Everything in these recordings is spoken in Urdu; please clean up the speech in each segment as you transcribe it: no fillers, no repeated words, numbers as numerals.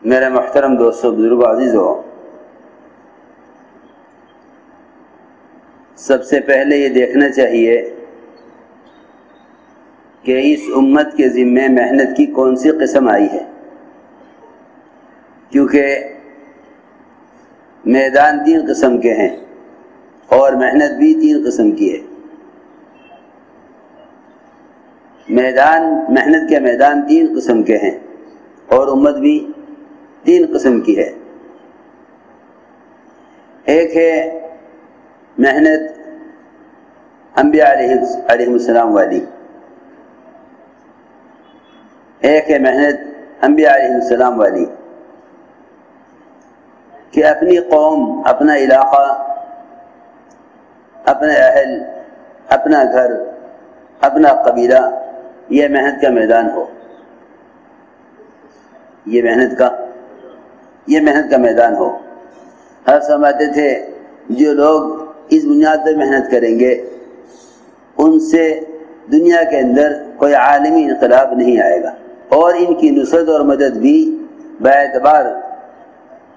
میرے محترم دوستوں، بزرگوں، عزیزوں، سب سے پہلے یہ دیکھنا چاہیے کہ اس امت کے ذمے محنت کی کون سی قسم آئی ہے، کیونکہ میدان 3 قسم کے ہیں اور محنت بھی 3 قسم کی ہے۔ محنت کے میدان 3 قسم کے ہیں اور امت بھی 3 قسم کی ہے۔ ایک ہے محنت انبیاء علیہ السلام والی، ایک ہے محنت انبیاء علیہ السلام والی کہ اپنی قوم، اپنا علاقہ، اپنے اہل، اپنا گھر، اپنا قبیلہ یہ محنت کا میدان ہو، یہ محنت کا میدان ہو۔ ہر سمجھتے تھے جو لوگ اس بنیاد پر محنت کریں گے ان سے دنیا کے اندر کوئی عالمی انقلاب نہیں آئے گا، اور ان کی نصرت اور مدد بھی باعتبار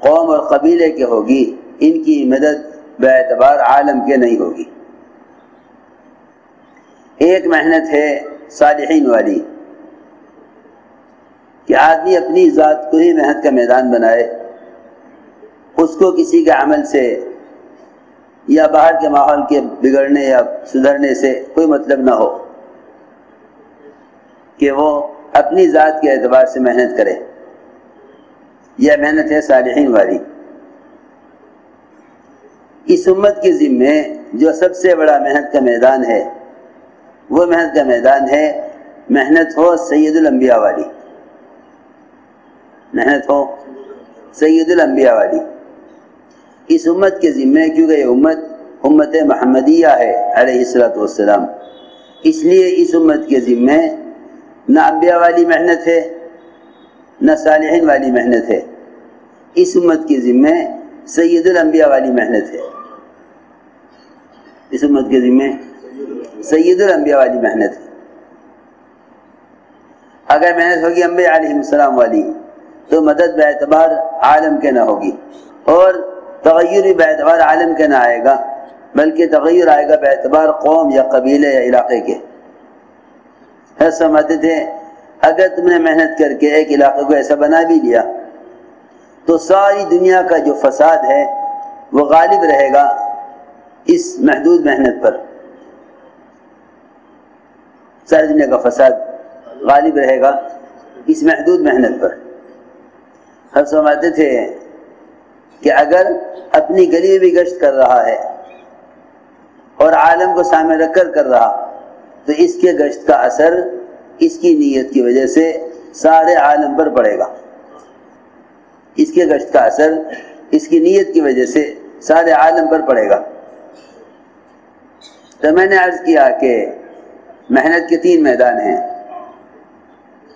قوم اور قبیلے کے ہوگی، ان کی مدد باعتبار عالم کے نہیں ہوگی۔ ایک محنت ہے صالحین والی کہ آدمی اپنی ذات کو ہی محنت کا میدان بنائے، اس کو کسی کے عمل سے یا باہر کے ماحول کے بگڑنے یا سدھرنے سے کوئی مطلب نہ ہو، کہ وہ اپنی ذات کے اعتبار سے محنت کرے۔ یہ محنت ہے صالحین والی۔ اس امت کے ذمے جو سب سے بڑا محنت کا میدان ہے وہ محنت کا میدان ہے محنت ہو سید الانبیاء والی، محنت ہو سید الانبیاء والی۔ اس امت کے ذمے، کیونکہ یہ امت محمدیہ ہے علیہ السلام، اس لیے اس امت کے ذمے نہ انبیاء والی محنت ہے نہ صالحین والی محنت ہے، اس امت کے ذمے سید الانبیاء والی محنت ہے، اس امت کے ذمے سید الانبیاء والی محنت ہے۔ اگر محنت ہوگی انبیاء علیہ السلام والی تو مدد باعتبار عالم کے نہ ہوگی، اور تغیر بھی باعتبار عالم کے نہ آئے گا، بلکہ تغیر آئے گا باعتبار قوم یا قبیلے یا علاقے کے۔ ہر سمجھتے تھے اگر تم نے محنت کر کے ایک علاقے کو ایسا بنا بھی لیا تو ساری دنیا کا جو فساد ہے وہ غالب رہے گا اس محدود محنت پر، ساری دنیا کا فساد غالب رہے گا اس محدود محنت پر۔ ہم سمجھتے تھے کہ اگر اپنی گلی میں بھی گشت کر رہا ہے اور عالم کو سامنے رکھ کر رہا تو اس کے گشت کا اثر اس کی نیت کی وجہ سے سارے عالم پر پڑے گا، اس کے گشت کا اثر اس کی نیت کی وجہ سے سارے عالم پر پڑے گا۔ تو میں نے عرض کیا کہ محنت کے 3 میدان ہیں۔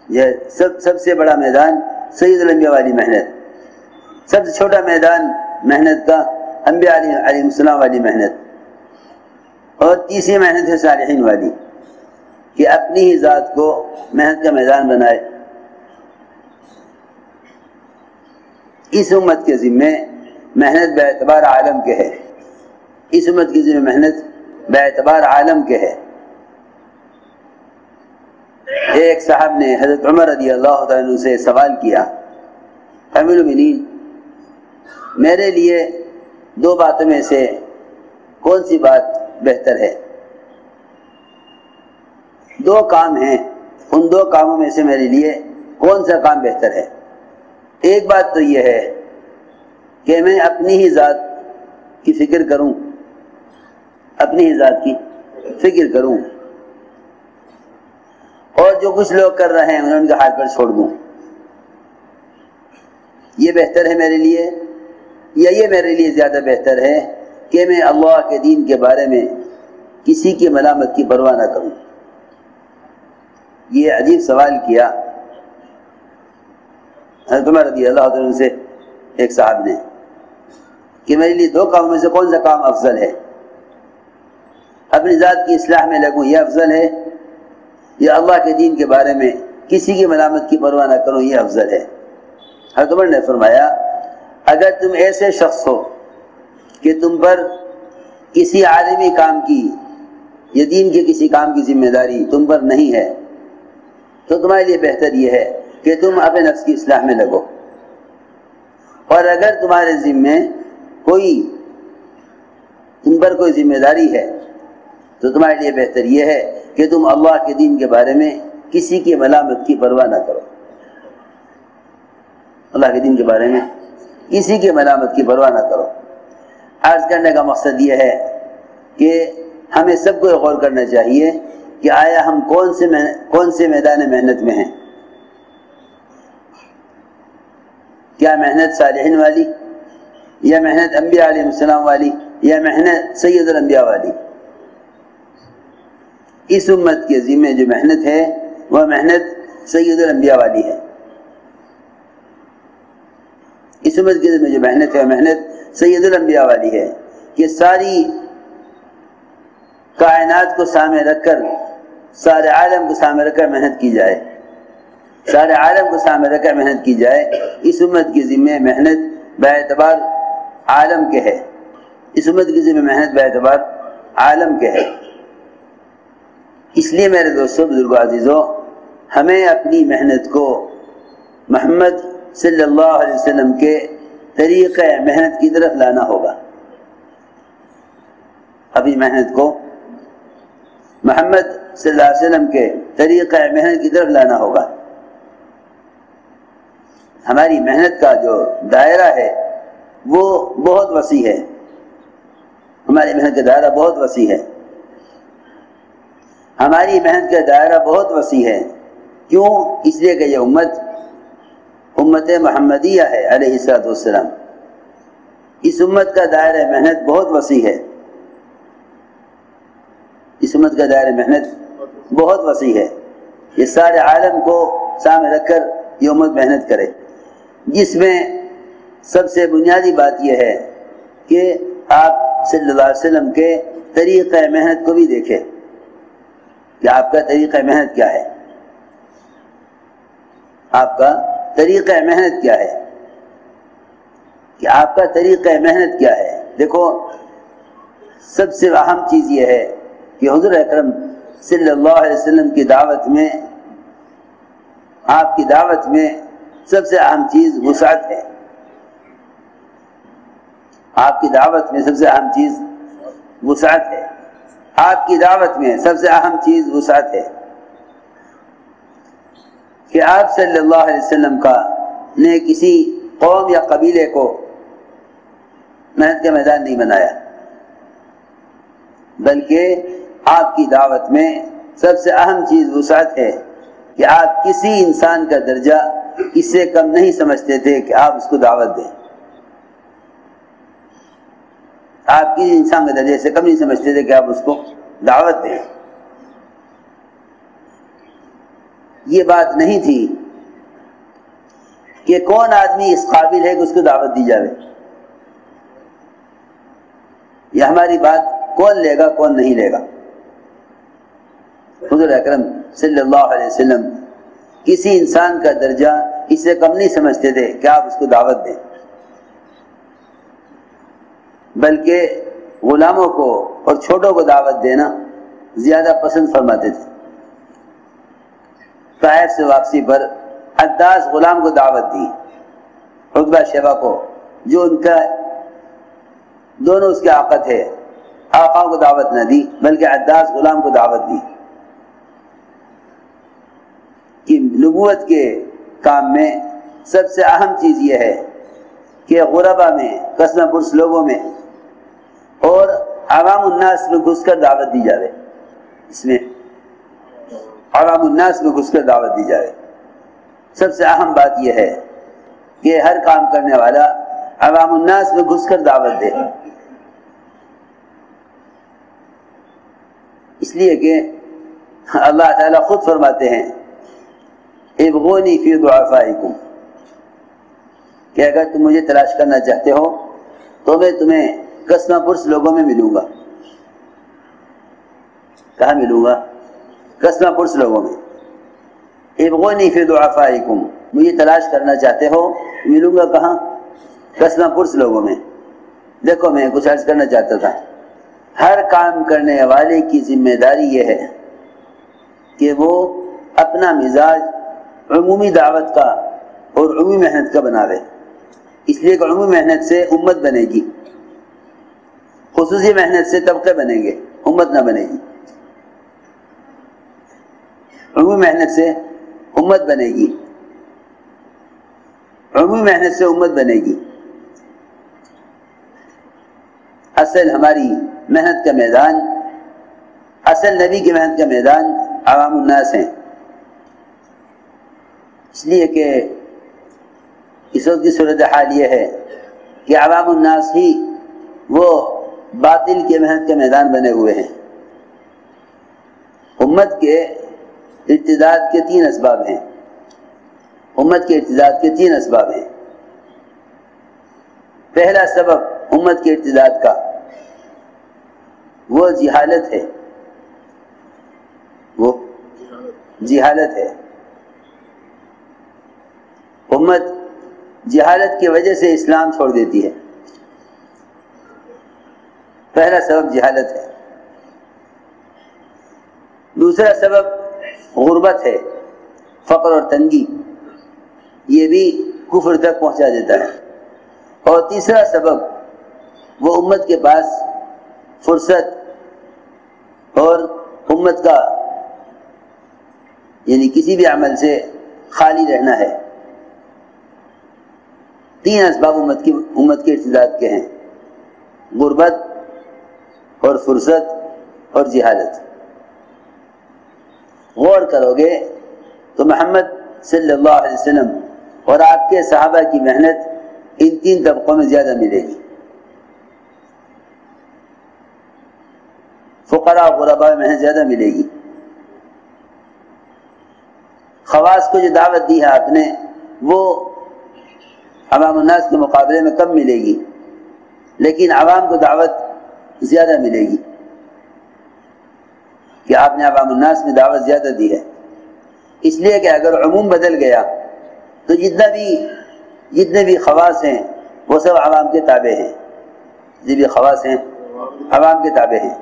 یہ سب سے بڑا میدان سید الانبیاء والی محنت، سب سے چھوٹا میدان محنت کا انبیاء علیہ السلام والی محنت، اور تیسری محنت ہے صالحین والی کہ اپنی ہی ذات کو محنت کا میدان بنائے۔ اس امت کے ذمے محنت باعتبار عالم کے ہے، اس امت کے ذمے محنت باعتبار عالم کے ہے۔ ایک صاحب نے حضرت عمر رضی اللہ تعالیٰ عنہ سے سوال کیا، امیر المومنین میرے لیے 2 باتوں میں سے کون سی بات بہتر ہے؟ 2 کام ہیں، ان 2 کاموں میں سے میرے لیے کون سا کام بہتر ہے؟ ایک بات تو یہ ہے کہ میں اپنی ہی ذات کی فکر کروں، اپنی ہی ذات کی فکر کروں، اور جو کچھ لوگ کر رہے ہیں انہیں ان کے حال پر چھوڑ دوں۔ یہ بہتر ہے میرے لیے، یا یہ میرے لیے زیادہ بہتر ہے کہ میں اللہ کے دین کے بارے میں کسی کی ملامت کی پرواہ نہ کروں؟ یہ عجیب سوال کیا حضرت عمر رضی اللہ عنہ سے ایک صاحب نے کہ میرے لیے 2 کاموں میں سے کون سا کام افضل ہے؟ اپنی ذات کی اصلاح میں لگوں یہ افضل ہے، یا اللہ کے دین کے بارے میں کسی کی ملامت کی پرواہ نہ کروں یہ افضل ہے؟ حضرت عمر نے فرمایا اگر تم ایسے شخص ہو کہ تم پر کسی عالمی کام کی یا دین کے کسی کام کی ذمہ داری تم پر نہیں ہے تو تمہارے لیے بہتر یہ ہے کہ تم اپنے نفس کی اصلاح میں لگو، اور اگر تمہارے ذمے تم پر کوئی ذمہ داری ہے تو تمہارے لیے بہتر یہ ہے کہ تم اللہ کے دین کے بارے میں کسی کی ملامت کی پرواہ نہ کرو، اللہ کے دین کے بارے میں کسی کی ملامت کی پرواہ نہ کرو۔ عرض کرنے کا مقصد یہ ہے کہ ہمیں سب کو غور کرنا چاہیے کہ آیا ہم کون سے میدان محنت میں ہیں؟ کیا محنت صالحین والی، یا محنت انبیاء علیہ السلام والی، یا محنت سید الانبیاء والی؟ اس امت کے ذمہ جو محنت ہے وہ محنت سید الانبیاء والی ہے۔ اس امت کے ذمہ جو محنت ہے وہ محنت سید الانبیاء والی ہے کہ ساری کائنات کو سامنے رکھ کر، سارے عالم کو سامنے رکھ کر محنت کی جائے، سارے عالم کو سامنے رکھ کر محنت کی جائے۔ اس امت کے ذمہ محنت باعتبار عالم کے ہے، اس امت کے ذمہ محنت باعتبار عالم کے ہے۔ اس لیے میرے دوستوں، بزرگوں، عزیزوں، ہمیں اپنی محنت کو محمد صلی اللہ علیہ وسلم کے طریقہ محنت کی طرف لانا ہوگا۔ اپنی محنت کو محمد صلی اللہ علیہ وسلم کے طریقہ محنت کی طرف لانا ہوگا۔ ہماری محنت کا جو دائرہ ہے وہ بہت وسیع ہے، ہماری محنت کا دائرہ بہت وسیع ہے، ہماری محنت کا دائرہ بہت وسیع ہے۔ کیوں؟ اس لیے کہ یہ امت محمدیہ ہے علیہ الصلوۃ والسلام۔ اس امت کا دائرہ محنت بہت وسیع ہے، اس امت کا دائرہ محنت بہت وسیع ہے۔ یہ سارے عالم کو سامنے رکھ کر یہ امت محنت کرے، جس میں سب سے بنیادی بات یہ ہے کہ آپ صلی اللہ علیہ وسلم کے طریقہ محنت کو بھی دیکھیں کہ آپ کا طریقہ محنت کیا ہے، آپ کا طریقہ محنت کیا ہے، کہ آپ کا طریقہ محنت کیا ہے۔ دیکھو، سب سے اہم چیز یہ ہے کہ حضور اکرم صلی اللہ علیہ وسلم کی دعوت میں، آپ کی دعوت میں سب سے اہم چیز وسعت ہے۔ آپ کی دعوت میں سب سے اہم چیز وسعت ہے، آپ کی دعوت میں سب سے اہم چیز وسعت ہے کہ آپ صلی اللہ علیہ وسلم نے کسی قوم یا قبیلے کو محنت کا میدان نہیں بنایا، بلکہ آپ کی دعوت میں سب سے اہم چیز وسعت ہے کہ آپ کسی انسان کا درجہ اس سے کم نہیں سمجھتے تھے کہ آپ اس کو دعوت دیں، آپ کسی انسان کا درجے سے کم نہیں سمجھتے تھے کہ آپ اس کو دعوت دیں۔ یہ بات نہیں تھی کہ کون آدمی اس قابل ہے کہ اس کو دعوت دی جائے، یہ ہماری بات کون لے گا کون نہیں لے گا۔ حضور اکرم صلی اللہ علیہ وسلم کسی انسان کا درجہ اس سے کم نہیں سمجھتے تھے کہ آپ اس کو دعوت دیں، بلکہ غلاموں کو اور چھوٹوں کو دعوت دینا زیادہ پسند فرماتے تھے۔ طائف سے واپسی پر عداس غلام کو دعوت دی، عتبہ شیبہ کو، جو ان کا دونوں اس کے آقا تھے، آقا کو دعوت نہ دی بلکہ عداس غلام کو دعوت دی کہ نبوت کے کام میں سب سے اہم چیز یہ ہے کہ غربا میں، کسنا پرس لوگوں میں اور عوام الناس میں گھس کر دعوت دی جائے، اس میں عوام الناس میں گھس کر دعوت دی جائے۔ سب سے اہم بات یہ ہے کہ ہر کام کرنے والا عوام الناس میں گھس کر دعوت دے، اس لیے کہ اللہ تعالیٰ خود فرماتے ہیں ابغونی فی ضعفائکم، کہ اگر تم مجھے تلاش کرنا چاہتے ہو تو میں تمہیں کسنا پرس لوگوں میں ملوں گا۔ کہاں ملوں گا؟ کسنا پرس لوگوں میں۔ ابغونی فی ضعفائکم، مجھے تلاش کرنا چاہتے ہو ملوں گا کہاں؟ کسمہ پرس لوگوں میں۔ دیکھو میں کچھ عرض کرنا چاہتا تھا، ہر کام کرنے والے کی ذمہ داری یہ ہے کہ وہ اپنا مزاج عمومی دعوت کا اور عمومی محنت کا بناوے، اس لیے کہ عمومی محنت سے امت بنے گی، خصوصی محنت سے طبقے بنیں گے، امت نہ بنے گی۔ عمومی محنت سے امت بنے گی، عمومی محنت سے امت بنے گی۔ اصل ہماری محنت کا میدان، اصل نبی کی محنت کا میدان عوام الناس ہیں، اس لیے کہ اس وقت کی صورتحال یہ ہے کہ عوام الناس ہی وہ باطل کے محنت کے میدان بنے ہوئے ہیں۔ امت کے ارتداد کے 3 اسباب ہیں، امت کے ارتداد کے 3 اسباب ہیں۔ پہلا سبب امت کے ارتداد کا وہ جہالت ہے، وہ جہالت ہے۔ امت جہالت کی وجہ سے اسلام چھوڑ دیتی ہے، پہلا سبب جہالت ہے۔ دوسرا سبب غربت ہے، فقر اور تنگی، یہ بھی کفر تک پہنچا دیتا ہے۔ اور تیسرا سبب وہ امت کے پاس فرصت اور امت کا یعنی کسی بھی عمل سے خالی رہنا ہے۔ 3 اسباب امت کے ارتداد کے ہیں، غربت اور فرصت اور جہالت۔ غور کرو گے تو محمد صلی اللہ علیہ وسلم اور آپ کے صحابہ کی محنت ان 3 طبقوں میں زیادہ ملے گی۔ فقراء و غرباء میں محنت زیادہ ملے گی۔ خواص کو جو دعوت دی ہے آپ نے وہ عوام الناس کے مقابلے میں کم ملے گی، لیکن عوام کو دعوت زیادہ ملے گی کہ آپ نے عوام الناس میں دعوت زیادہ دی ہے۔ اس لیے کہ اگر عموم بدل گیا تو جتنے بھی خواص ہیں وہ سب عوام کے تابع ہیں، جتنے بھی خواص ہیں عوام کے تابع ہیں۔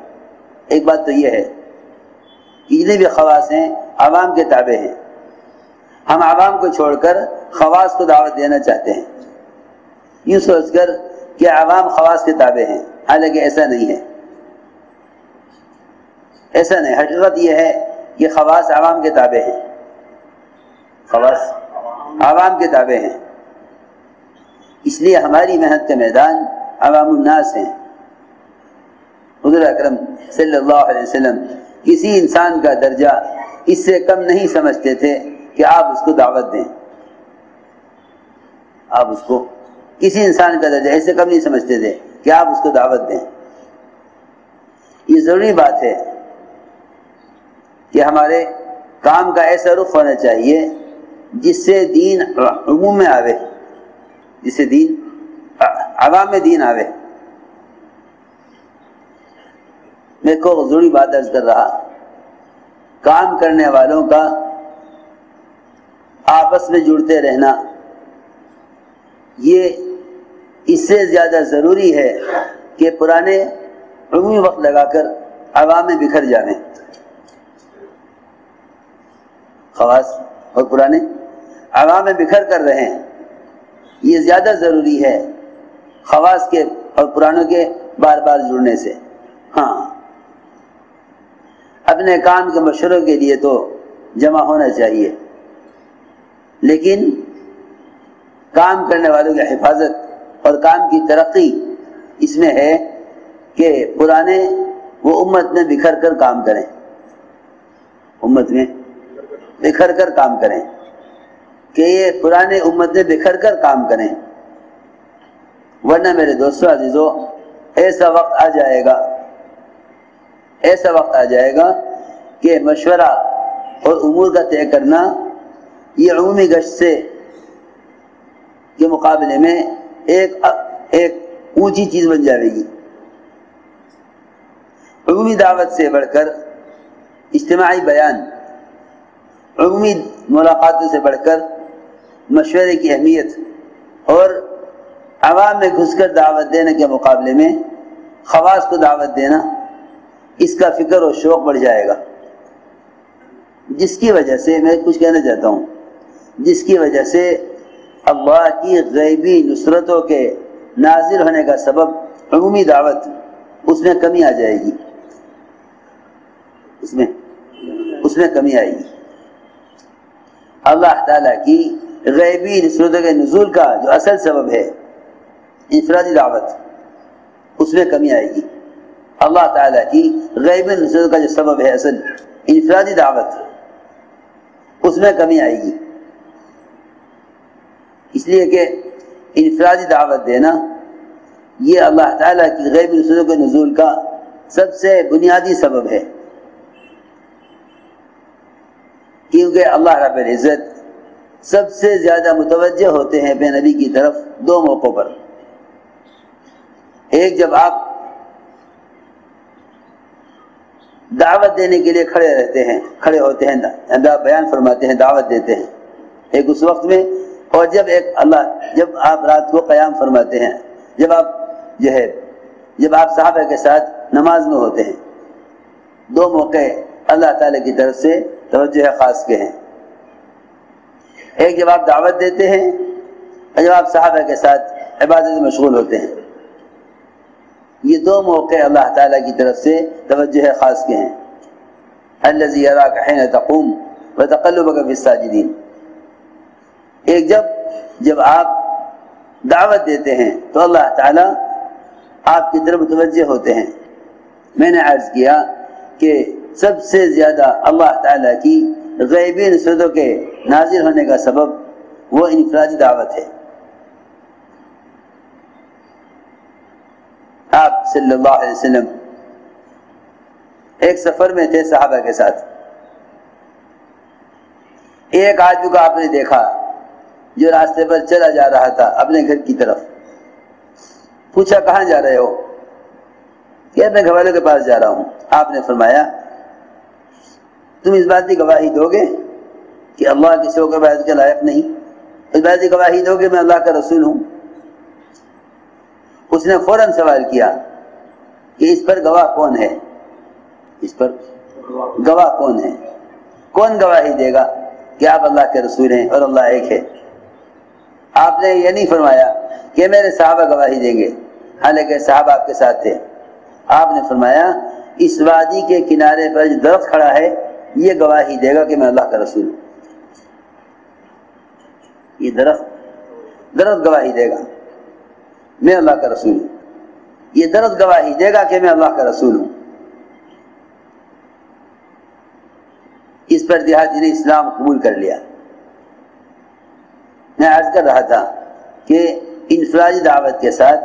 ایک بات تو یہ ہے کہ جتنے بھی خواص ہیں عوام کے تابع ہیں، ہم عوام کو چھوڑ کر خواص کو دعوت دینا چاہتے ہیں، یوں سوچ کر کہ عوام خواص کے تابع ہیں، حالانکہ ایسا نہیں ہے، ایسا نہیں۔ حقیقت یہ ہے کہ خواص عوام کے تابع ہیں، خواص عوام کے تابع ہیں۔ اس لیے ہماری محنت کا میدان عوام الناس ہیں۔ حضور اکرم صلی اللہ علیہ وسلم کسی انسان کا درجہ اس سے کم نہیں سمجھتے تھے کہ آپ اس کو دعوت دیں، آپ اس کو کسی انسان کا درجہ اس سے کم نہیں سمجھتے تھے کہ آپ اس کو دعوت دیں۔ یہ ضروری بات ہے کہ ہمارے کام کا ایسا رخ ہونا چاہیے جس سے دین عموم میں آوے، جس سے دین عوام میں دین آوے۔ میں کو ضروری بات عرض کر رہا، کام کرنے والوں کا آپس میں جڑتے رہنا یہ اس سے زیادہ ضروری ہے کہ پرانے عمومی وقت لگا کر عوام میں بکھر جائیں۔ خواص اور پرانے عوام میں بکھر کر رہیں، یہ زیادہ ضروری ہے خواص کے اور پرانوں کے بار بار جڑنے سے۔ ہاں، اپنے کام کے مشوروں کے لیے تو جمع ہونا چاہیے، لیکن کام کرنے والوں کی حفاظت اور کام کی ترقی اس میں ہے کہ پرانے وہ امت میں بکھر کر کام کریں، امت میں بکھر کر کام کریں، کہ یہ پرانے امت میں بکھر کر کام کریں، ورنہ میرے دوستو عزیزو ایسا وقت آ جائے گا، ایسا وقت آ جائے گا کہ مشورہ اور امور کا طے کرنا یہ عمومی گشت سے کے مقابلے میں ایک اونچی چیز بن جائے گی۔ عمومی دعوت سے بڑھ کر اجتماعی بیان، عمومی ملاقاتوں سے بڑھ کر مشورے کی اہمیت اور عوام میں گھس کر دعوت دینے کے مقابلے میں خواص کو دعوت دینا، اس کا فکر و شوق بڑھ جائے گا، جس کی وجہ سے میں کچھ کہنا چاہتا ہوں، جس کی وجہ سے اللہ کی غیبی نصرتوں کے نازل ہونے کا سبب عمومی دعوت، اس میں کمی آ جائے گی، اس میں کمی آئے گی۔ اللہ تعالیٰ کی غیبی نصرتوں کے نزول کا جو اصل سبب ہے انفرادی دعوت، اس میں کمی آئے گی۔ اللہ تعالیٰ کی غیبی نصرتوں کا جو سبب ہے اصل انفرادی دعوت، اس میں کمی آئے گی، اس لیے کہ انفرادی دعوت دینا یہ اللہ تعالیٰ کی غیبی نصرتوں کے نزول کا سب سے بنیادی سبب ہے، کیونکہ اللہ رب العزت سب سے زیادہ متوجہ ہوتے ہیں اپنے نبی کی طرف دو موقعوں پر۔ ایک، جب آپ دعوت دینے کے لیے کھڑے ہوتے ہیں، بیان فرماتے ہیں، دعوت دیتے ہیں، ایک اس وقت میں، اور جب آپ رات کو قیام فرماتے ہیں، جب آپ صحابہ کے ساتھ نماز میں ہوتے ہیں، دو موقع اللہ تعالیٰ کی طرف سے توجہ خاص کے ہیں۔ ایک جب آپ دعوت دیتے ہیں اور جب آپ صحابہ کے ساتھ عبادت میں مشغول ہوتے ہیں، یہ دو موقع اللہ تعالیٰ کی طرف سے توجہ خاص کے ہیں۔ الذی یراک حین تقوم وتقلبک فی الساجدین۔ ایک جب آپ دعوت دیتے ہیں تو اللہ تعالیٰ آپ کی طرف متوجہ ہوتے ہیں۔ میں نے عرض کیا کہ سب سے زیادہ اللہ تعالیٰ کی غیبی نصرتوں کے نازل ہونے کا سبب وہ انفرادی دعوت ہے۔ آپ صلی اللہ علیہ وسلم ایک سفر میں تھے صحابہ کے ساتھ، ایک آدمی کو آپ نے دیکھا جو راستے پر چلا جا رہا تھا اپنے گھر کی طرف۔ پوچھا کہاں جا رہے ہو؟ کہ میں گھر والوں کے پاس جا رہا ہوں۔ آپ نے فرمایا تم اس بات کی گواہی دو گے کہ اللہ کسی کو عبادت کے لائق نہیں؟ اس بات کی گواہی دو گے میں اللہ کا رسول ہوں؟ اس نے فوراً سوال کیا کہ اس پر گواہ کون ہے؟ اس پر گواہ کون ہے؟ کون گواہی دے گا کہ آپ اللہ کے رسول ہیں اور اللہ ایک ہے؟ آپ نے یہ نہیں فرمایا کہ میرے صحابہ گواہی دیں گے، حالانکہ صحابہ آپ کے ساتھ تھے۔ آپ نے فرمایا اس وادی کے کنارے پر جو درخت کھڑا ہے یہ گواہی دے گا کہ میں اللہ کا رسول ہوں۔ یہ درخت گواہی دے گا میں اللہ کا رسول ہوں، یہ درخت گواہی دے گا کہ میں اللہ کا رسول ہوں۔ اس پر دیہاتی نے اسلام قبول کر لیا۔ میں عرض کر رہا تھا کہ انفرادی دعوت کے ساتھ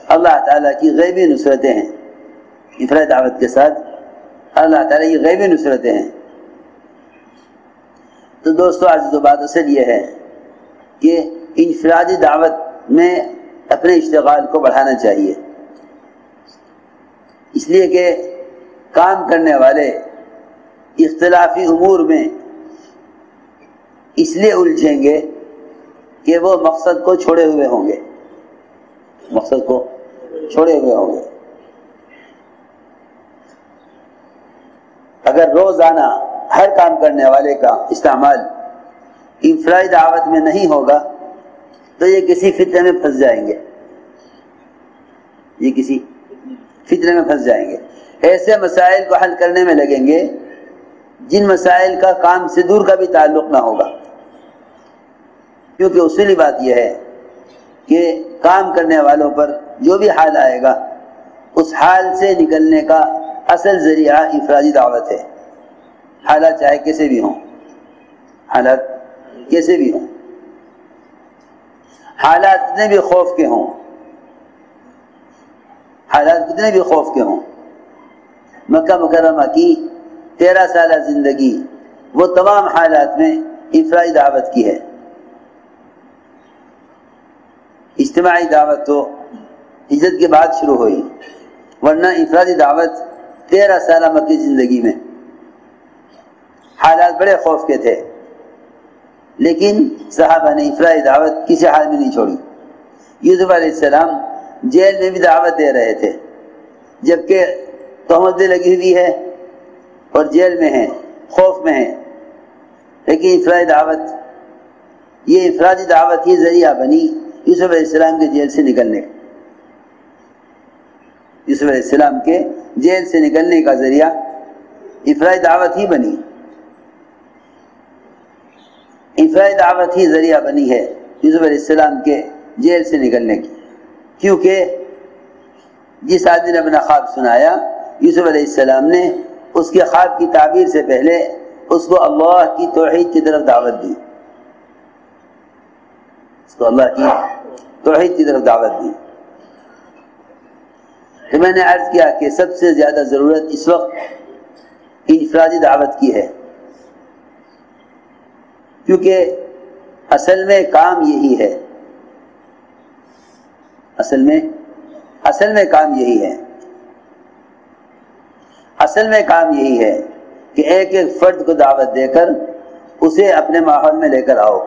اللہ تعالیٰ کی غیبی نصرتیں ہیں، انفرادی دعوت کے ساتھ اللہ تعالیٰ کی غیبی نصرتیں ہیں۔ تو دوستو آج تو بات اصل یہ ہے کہ انفرادی دعوت میں اپنے اشتغال کو بڑھانا چاہیے، اس لیے کہ کام کرنے والے اختلافی امور میں اس لیے الجھیں گے کہ وہ مقصد کو چھوڑے ہوئے ہوں گے، اگر روزانہ ہر کام کرنے والے کا استعمال انفرادی دعوت میں نہیں ہوگا تو یہ کسی فتنے میں پھنس جائیں گے، ایسے مسائل کو حل کرنے میں لگیں گے جن مسائل کا کام سے دور کا بھی تعلق نہ ہوگا، کیونکہ اصولی بات یہ ہے کہ کام کرنے والوں پر جو بھی حال آئے گا اس حال سے نکلنے کا اصل ذریعہ انفرادی دعوت ہے، حالات چاہے کیسے بھی ہوں، حالات کتنے بھی خوف کے ہوں، مکہ مکرمہ کی 13 سالہ زندگی وہ تمام حالات میں انفرادی دعوت کی ہے۔ اجتماعی دعوت تو ہجرت کے بعد شروع ہوئی، ورنہ انفرادی دعوت 13 سالہ مکی زندگی میں حالات بڑے خوف کے تھے، لیکن صحابہ نے انفرادی دعوت کسی حال میں نہیں چھوڑی، یوسف علیہ السلام جیل میں بھی دعوت دے رہے تھے، جبکہ تہمتیں لگی ہوئی ہے اور جیل میں ہیں، خوف میں ہیں، لیکن انفرادی دعوت، یہ انفرادی دعوت ہی ذریعہ بنی یوسف علیہ السلام کے جیل سے نکلنے کا، یوسف علیہ السلام کے جیل سے نکلنے کا ذریعہ انفرادی دعوت ہی بنی، انفرادی دعوت ہی ذریعہ بنی ہے یوسف علیہ السلام کے جیل سے نکلنے کی، کیونکہ جس آدمی نے اپنا خواب سنایا یوسف علیہ السلام نے اس کے خواب کی تعبیر سے پہلے اس کو اللہ کی توحید کی طرف دعوت دی، اس کو اللہ کی توحید کی طرف دعوت دی۔ تو میں نے عرض کیا کہ سب سے زیادہ ضرورت اس وقت انفرادی دعوت کی ہے، کیونکہ اصل میں کام یہی ہے، اصل میں کام یہی ہے، اصل میں کام یہی ہے کہ ایک ایک فرد کو دعوت دے کر اسے اپنے ماحول میں لے کر آؤ،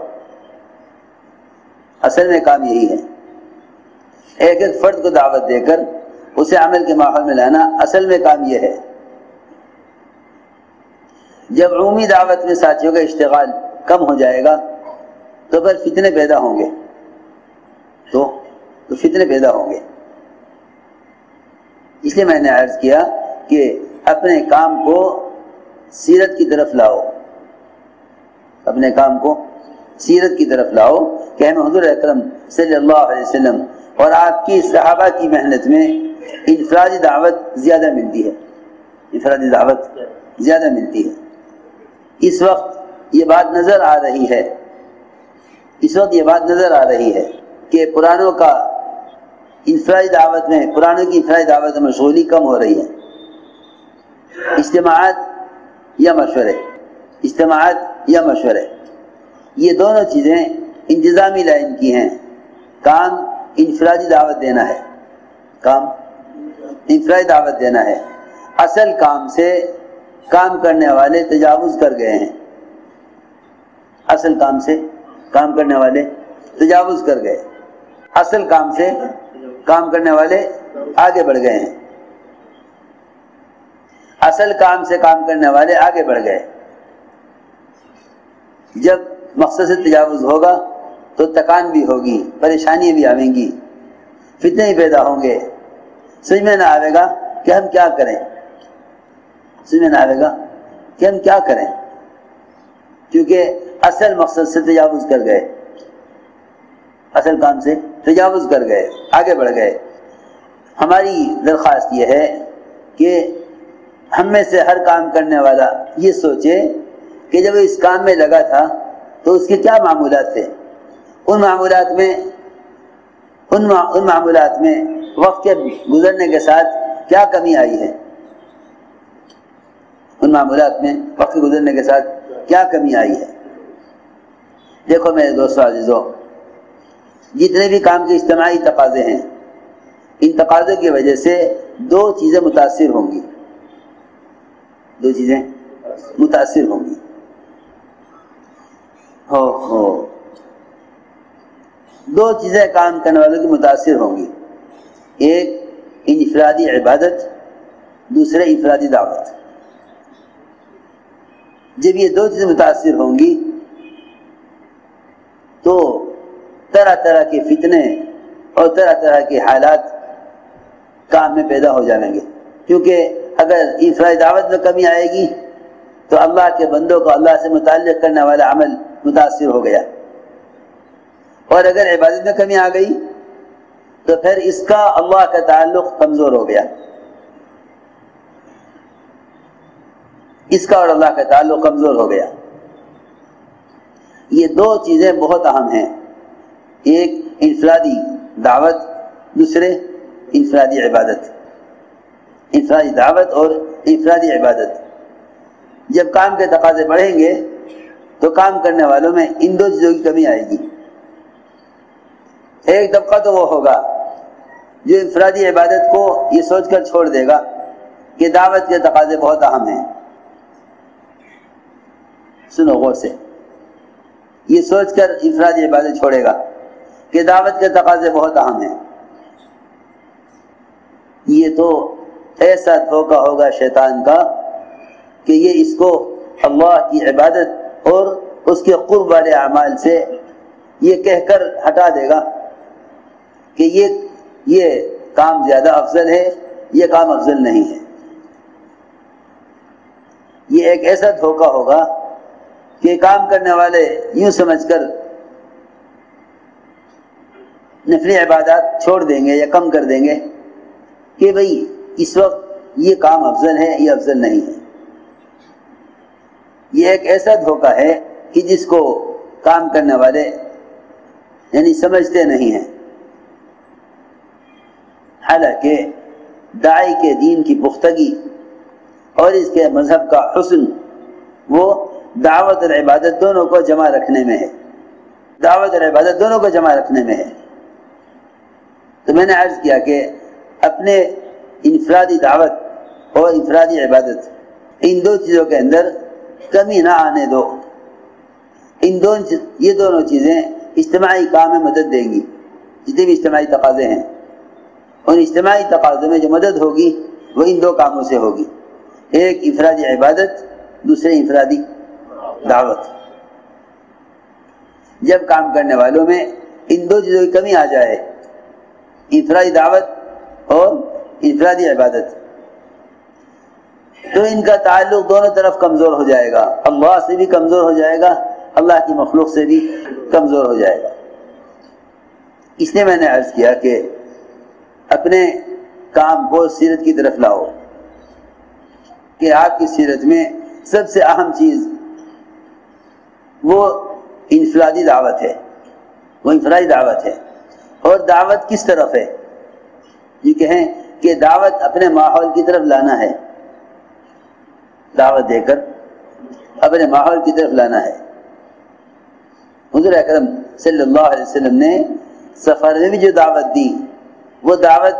اصل میں کام یہی ہے، ایک ایک فرد کو دعوت دے کر اسے عمل کے ماحول میں لانا، اصل میں کام یہ ہے۔ جب عمومی دعوت میں ساتھیوں کا اشتغال کم ہو جائے گا تو پھر فتنے پیدا ہوں گے، تو فتنے پیدا ہوں گے۔ اس لیے میں نے عرض کیا کہ اپنے کام کو سیرت کی طرف لاؤ، اپنے کام کو سیرت کی طرف لاؤ کہ ہمیں حضور اکرم صلی اللہ علیہ وسلم اور آپ کی صحابہ کی محنت میں انفرادی دعوت زیادہ ملتی ہے، انفرادی دعوت زیادہ ملتی ہے۔ اس وقت یہ بات نظر آ رہی ہے، اس وقت یہ بات نظر آ رہی ہے کہ پرانوں کا انفرادی دعوت میں، پرانوں کی انفرادی دعوت میں مشغولی کم ہو رہی ہے۔ اجتماعات یا مشورے، اجتماعات یا مشورے، یہ دونوں چیزیں انتظامی لائن کی ہیں۔ کام انفرادی دعوت دینا ہے، کام انفرادی دعوت دینا ہے۔ اصل کام سے کام کرنے والے تجاوز کر گئے ہیں، اصل کام سے کام کرنے والے تجاوز کر گئے، اصل کام سے کام کرنے والے آگے بڑھ گئے ہیں، اصل کام سے کام کرنے والے آگے بڑھ گئے۔ جب مقصد سے تجاوز ہوگا تو تکان بھی ہوگی، پریشانیاں بھی آئیں گی، فتنے ہی پیدا ہوں گے، سمجھ میں نہ آئے گا کہ ہم کیا کریں، سمجھ میں نہ آئے گا کہ ہم کیا کریں، کیونکہ اصل مقصد سے تجاوز کر گئے، اصل کام سے تجاوز کر گئے، آگے بڑھ گئے۔ ہماری درخواست یہ ہے کہ ہم میں سے ہر کام کرنے والا یہ سوچے کہ جب اس کام میں لگا تھا تو اس کے کیا معمولات تھے، ان معمولات میں وقت کے گزرنے کے ساتھ کیا کمی آئی ہے، ان معمولات میں وقت کے گزرنے کے ساتھ کیا کمی آئی ہے۔ دیکھو میرے دوستو عزیزو، جتنے بھی کام کے اجتماعی تقاضے ہیں، ان تقاضوں کی وجہ سے دو چیزیں متاثر ہوں گی، دو چیزیں متاثر ہوں گی۔ دو چیزیں کام کرنے والوں کی متاثر ہوں گی، ایک انفرادی عبادت، دوسرے انفرادی دعوت۔ جب یہ دو چیزیں متاثر ہوں گی تو طرح طرح کے فتنے اور طرح طرح کے حالات کام میں پیدا ہو جائیں گے، کیونکہ اگر انفرادی دعوت میں کمی آئے گی تو اللہ کے بندوں کو اللہ سے متعلق کرنے والا عمل متاثر ہو گیا، اور اگر عبادت میں کمی آ گئی تو پھر اس کا اللہ کا تعلق کمزور ہو گیا، اس کا اور اللہ کا تعلق کمزور ہو گیا۔ یہ دو چیزیں بہت اہم ہیں، ایک انفرادی دعوت، دوسرے انفرادی عبادت، انفرادی دعوت اور انفرادی عبادت۔ جب کام کے تقاضے بڑھیں گے تو کام کرنے والوں میں ان دو چیزوں کی کمی آئے گی۔ ایک طبقہ تو وہ ہوگا جو انفرادی عبادت کو یہ سوچ کر چھوڑ دے گا کہ دعوت کے تقاضے بہت اہم ہیں، سنو غور سے، یہ سوچ کر انفرادی عبادت چھوڑے گا کہ دعوت کے تقاضے بہت اہم ہیں، یہ تو ایسا دھوکہ ہوگا شیطان کا کہ یہ اس کو اللہ کی عبادت اور اس کے قرب والے اعمال سے یہ کہہ کر ہٹا دے گا کہ یہ کام زیادہ افضل ہے، یہ کام افضل نہیں ہے۔ یہ ایک ایسا دھوکہ ہوگا کہ کام کرنے والے یوں سمجھ کر نفلی عبادات چھوڑ دیں گے یا کم کر دیں گے کہ بھئی اس وقت یہ کام افضل ہے، یہ افضل نہیں ہے۔ یہ ایک ایسا دھوکہ ہے کہ جس کو کام کرنے والے یعنی سمجھتے نہیں ہیں۔ حالانکہ داعی کے دین کی پختگی اور اس کے مذہب کا حسن وہ دعوت اور عبادت دونوں کو جمع رکھنے میں ہے، دعوت اور عبادت دونوں کو جمع رکھنے میں ہے۔ تو میں نے عرض کیا کہ اپنے انفرادی دعوت اور انفرادی عبادت ان دو چیزوں کے اندر کمی نہ آنے دو۔ یہ دونوں چیزیں اجتماعی کام میں مدد دیں گی، جتنے بھی اجتماعی تقاضے ہیں ان اجتماعی تقاضوں میں جو مدد ہوگی وہ ان دو کاموں سے ہوگی، ایک انفرادی عبادت، دوسرے انفرادی دعوت۔ جب کام کرنے والوں میں ان دو چیزوں کی کمی آ جائے، انفرادی دعوت اور انفرادی عبادت، تو ان کا تعلق دونوں طرف کمزور ہو جائے گا، اللہ سے بھی کمزور ہو جائے گا، اللہ کی مخلوق سے بھی کمزور ہو جائے گا۔ اس لیے میں نے عرض کیا کہ اپنے کام کو سیرت کی طرف لاؤ کہ آپ کی سیرت میں سب سے اہم چیز وہ انفرادی دعوت ہے، وہ انفرادی دعوت ہے۔ اور دعوت کس طرف ہے؟ یہ کہیں کہ دعوت اپنے ماحول کی طرف لانا ہے، دعوت دے کر اپنے ماحول کی طرف لانا ہے۔ حضور اکرم صلی اللہ علیہ وسلم نے سفر میں بھی جو دعوت دی وہ دعوت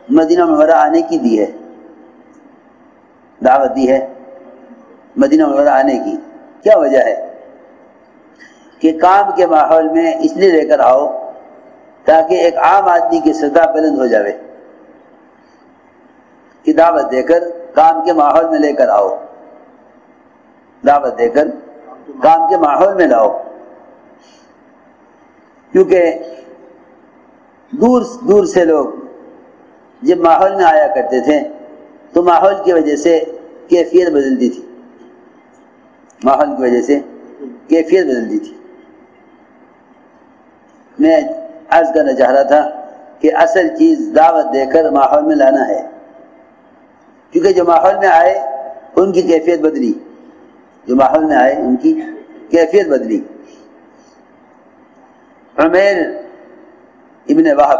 مدینہ منورہ آنے کی دی ہے، دعوت دی ہے مدینہ منورہ آنے کی۔ کیا وجہ ہے؟ کہ کام کے ماحول میں اس لیے لے کر آؤ تاکہ ایک عام آدمی کی سطح بلند ہو جائے، کہ دعوت دے کر کام کے ماحول میں لے کر آؤ، دعوت دے کر کام کے ماحول میں لاؤ، کیونکہ دور دور سے لوگ جب ماحول میں آیا کرتے تھے تو ماحول کی وجہ سے کیفیت بدلتی تھی، ماحول کی وجہ سے کیفیت بدلتی تھی۔ میں عرض کرنا چاہ رہا تھا کہ اصل چیز دعوت دے کر ماحول میں لانا ہے، کیونکہ جو ماحول میں آئے ان کی کیفیت بدلی، جو ماحول میں آئے ان کی کیفیت بدلی۔ عمیر ابن وہب